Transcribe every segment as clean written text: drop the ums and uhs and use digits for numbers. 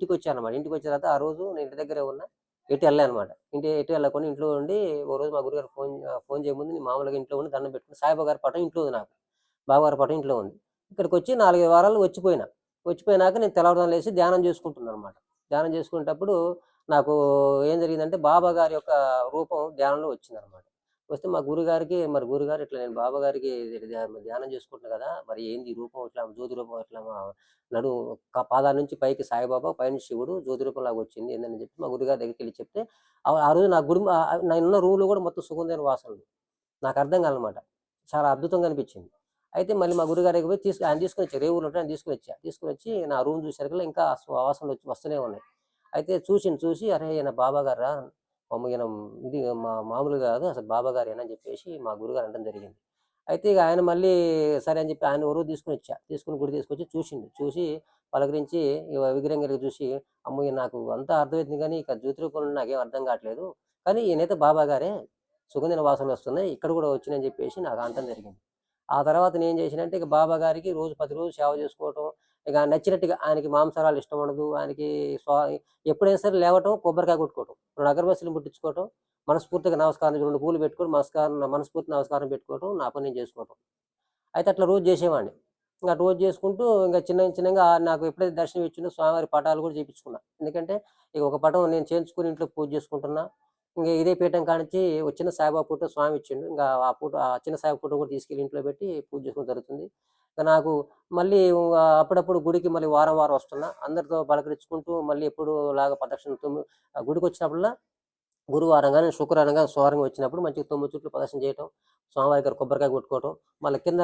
ఇంటికొచ్చానన్నమాట. ఇంటికొచ్చిన తర్వాత ఆ రోజు నేను ఇంటి దగ్గరే ఉన్నా. ఎటు ఎళ్ళానన్నమాట. ఎటు ఎళ్ళకుండా ఇంట్లో ఉండి ఓ రోజు మా గురుగారు ఫోను చేయముందు నేను మామూలుగా ఇంట్లో ఉండి దండం పెట్టుకొని సాయిబాబా గారి పటం ఇంట్లో ఉంది నాకు. బాబాగారి పటం ఇంట్లో ఉంది. ఇక్కడికొచ్చి 4, 5 వారాల్లో వచ్చిపోయినా. వచ్చిపోయినాక నేను తెల్లవారుజామున లేసి ధ్యానం చేసుకుంటున్నానన్నమాట. ధ్యానం చేసుకునేటప్పుడు నాకు ఏం జరిగిందంటే బాబా గారి యొక్క రూపం ధ్యానంలో వచ్చిందన్నమాట. వస్తే మా గురుగారికి మరి గురుగారు ఇట్లా నేను బాబా గారికి ధ్యానం చేసుకుంటున్నా కదా! మరి ఏంది ఈ రూపం ఇట్లా జ్యోతి రూపం ఇట్లా నడుము పాదాల నుంచి పైకి సాయిబాబా, పైన శివుడు జ్యోతి రూపంలాగా వచ్చింది ఏందని చెప్పి మా గురుగారి దగ్గరికెళ్ళి చెప్తే ఆ రోజు నా నేనున్న రూమ్‌లో కూడా మొత్తం సుగంధమైన వాసనలు. నాకు అర్థం కాలనమాట. చాలా అద్భుతంగా అనిపించింది. అయితే మళ్ళీ మా గురుగారి దగ్గరికి పోయి ఆయన తీసుకొనొచ్చారు. ఏ ఊర్లో ఉంటే ఆయన తీసుకొనొచ్చా. తీసుకొనొచ్చి నా రూమ్ చూసేసరికల్లా ఇంకా వాసనలు వస్తూనే ఉన్నాయి. అయితే చూసి "అరే! ఈయన బాబా గారా? ఈయన ఇది మామూలుగా కాదు అసలు బాబా గారేనా" అని చెప్పేసి మా గురుగారు అనడం జరిగింది. అయితే ఇక ఆయన మళ్ళీ సరే అని చెప్పి ఆయన ఎవరో తీసుకొనొచ్చా. తీసుకొని గుడి తీసుకొచ్చి చూసిండు. చూసి పలకరించి విగ్రహం గిరగ చూసి, "అమ్మో! నాకు అంతా అర్థమైతుంది గానీ ఇక జ్యోతి రూపంలో నాకేం అర్థం కావట్లేదు. కానీ ఈయనైతే బాబా గారే. సుగంధ వాసనలొస్తున్నాయి. ఇక్కడ కూడా వచ్చినాయని" చెప్పేసి నాకు అనటం జరిగింది. ఆ తర్వాత నేనేం చేశానంటే ఇక బాబా గారికి రోజు ప్రతిరోజు సేవ చేసుకోవటం. ఇక నచ్చినట్టుగా ఆయనకి మాంసాహారాలు ఇష్టం ఉండదు. ఆయనకి ఎప్పుడైనా సరే లేవటం, కొబ్బరికాయ కొట్టుకోవటం. 2 అగరబత్తీలు ముట్టించుకోవటం, మనస్ఫూర్తిగా నమస్కారం 2 పూలు పెట్టుకొని మనస్ఫూర్తి నమస్కారం పెట్టుకోవటం, నా పని నేను చేసుకోవటం. అయితే అట్లా రోజు చేసేవాడిని. ఇంక రోజు చేసుకుంటూ ఇంక చిన్నంగా నాకు ఎప్పుడైతే దర్శనం ఇచ్చిండో స్వామివారి పటాలు కూడా చేపించుకున్నా. ఎందుకంటే ఇక ఒక పటం నేను చేయించుకొని ఇంట్లో పూజ చేసుకుంటున్నా. ఇంక ఇదే పీఠం కానించి ఒక చిన్న సాయిబాబా ఫోటో స్వామి ఇచ్చిండు. ఇంక ఆ చిన్న సాయిబాబా ఫోటో కూడా తీసుకెళ్ళి ఇంట్లో పెట్టి పూజ చేసుకోవడం జరుగుతుంది. ఇక నాకు మళ్ళీ అప్పుడప్పుడు గుడికి మళ్ళీ వారం వస్తున్నా. అందరితో పలకరించుకుంటూ మళ్ళీ ఎప్పుడులాగా ప్రదక్షిణ గుడికొచ్చినప్పుడల్లా గురువారం గాని, శుక్రవారం గాని, సోమవారం వచ్చినప్పుడు మంచిగా 9 చుట్లు ప్రదక్షిణ చేయటం, స్వామివారి దగ్గర కొబ్బరికాయ కొట్టుకోవటం, మళ్ళీ కింద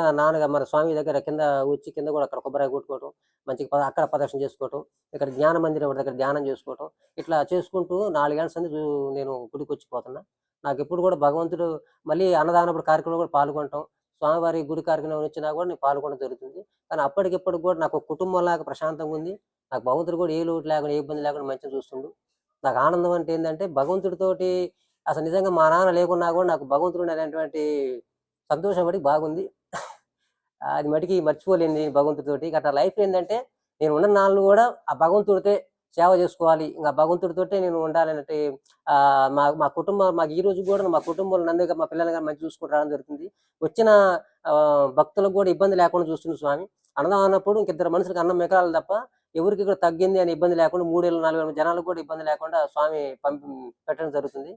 మన స్వామి దగ్గర కింద వచ్చి కింద కూడా అక్కడ కొబ్బరికాయ కొట్టుకోవటం, మంచిగా అక్కడ ప్రదక్షిణ చేసుకోవటం, ఇక్కడ జ్ఞాన మందిరం ఒకటి దగ్గర ధ్యానం చేసుకోవటం, ఇట్లా చేసుకుంటూ 4 ఏళ్ల సంది నేను గుడికొచ్చిపోతున్నా. నాకెప్పుడు కూడా భగవంతుడు మళ్ళీ అన్నదానప్పుడు కార్యక్రమంలో కూడా పాల్గొనటం, స్వామివారి గుడి కార్యక్రమం వచ్చినా కూడా నేను పాల్గొనడం జరుగుతుంది. కానీ అప్పటికిప్పటికి కూడా నాకు ఒక కుటుంబంలాగా ప్రశాంతంగా ఉంది. నాకు భగవంతుడు కూడా ఏ లోటు లేకుండా, ఏ ఇబ్బంది లేకుండా మంచిగా చూస్తుండు. నాకు ఆనందం అంటే ఏందంటే భగవంతుడితోటి అసలు నిజంగా మా నాన్న లేకున్నా గూడా నాకు భగవంతుడుండనేటువంటి సంతోషం మటికి బాగుంది. అది మటికి మర్చిపోలేనిది భగవంతుడితోటి. అట్లా లైఫ్ ఏందంటే నేను ఉన్న నాళ్ళు గూడా ఆ భగవంతుడితే సేవ జేసుకోవాలి. ఇంగ భగవంతుడితోటే నేను ఉండాలన్నట్టు మా మా కుటుంబం మాకు ఈ రోజు గూడా మా కుటుంబంలో నన్ను మా పిల్లల్ని గాని మంచిగా చూసుకుంటూ రావడం జరుగుతుంది. వచ్చిన భక్తులకు గూడా ఇబ్బంది లేకుండా చూస్తుండు స్వామి. అన్నదానం అన్నప్పుడు ఇంకిద్దరు మనుషులకి అన్నం మిగలాలి తప్ప ఎవరికి కూడా తగ్గింది అనే ఇబ్బంది లేకుండా 3000, 4000 జనాలకు కూడా ఇబ్బంది లేకుండా స్వామి పెట్టడం జరుగుతుంది.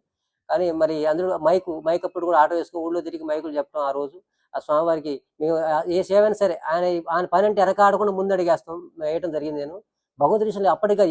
కానీ మరి అందులో మైకప్పుడు కూడా ఆటో వేసుకొని ఊళ్ళో తిరిగి మైకులు చెప్పడం ఆ రోజు. ఆ స్వామివారికి మేము ఏ సేవైనా సరే ఆయన ఆయన పనంటే వెనకాడకుండా ముందడుగేస్తాం. వేయటం జరిగింది నేను. భగవద్ విషయంలో ఇప్పటికి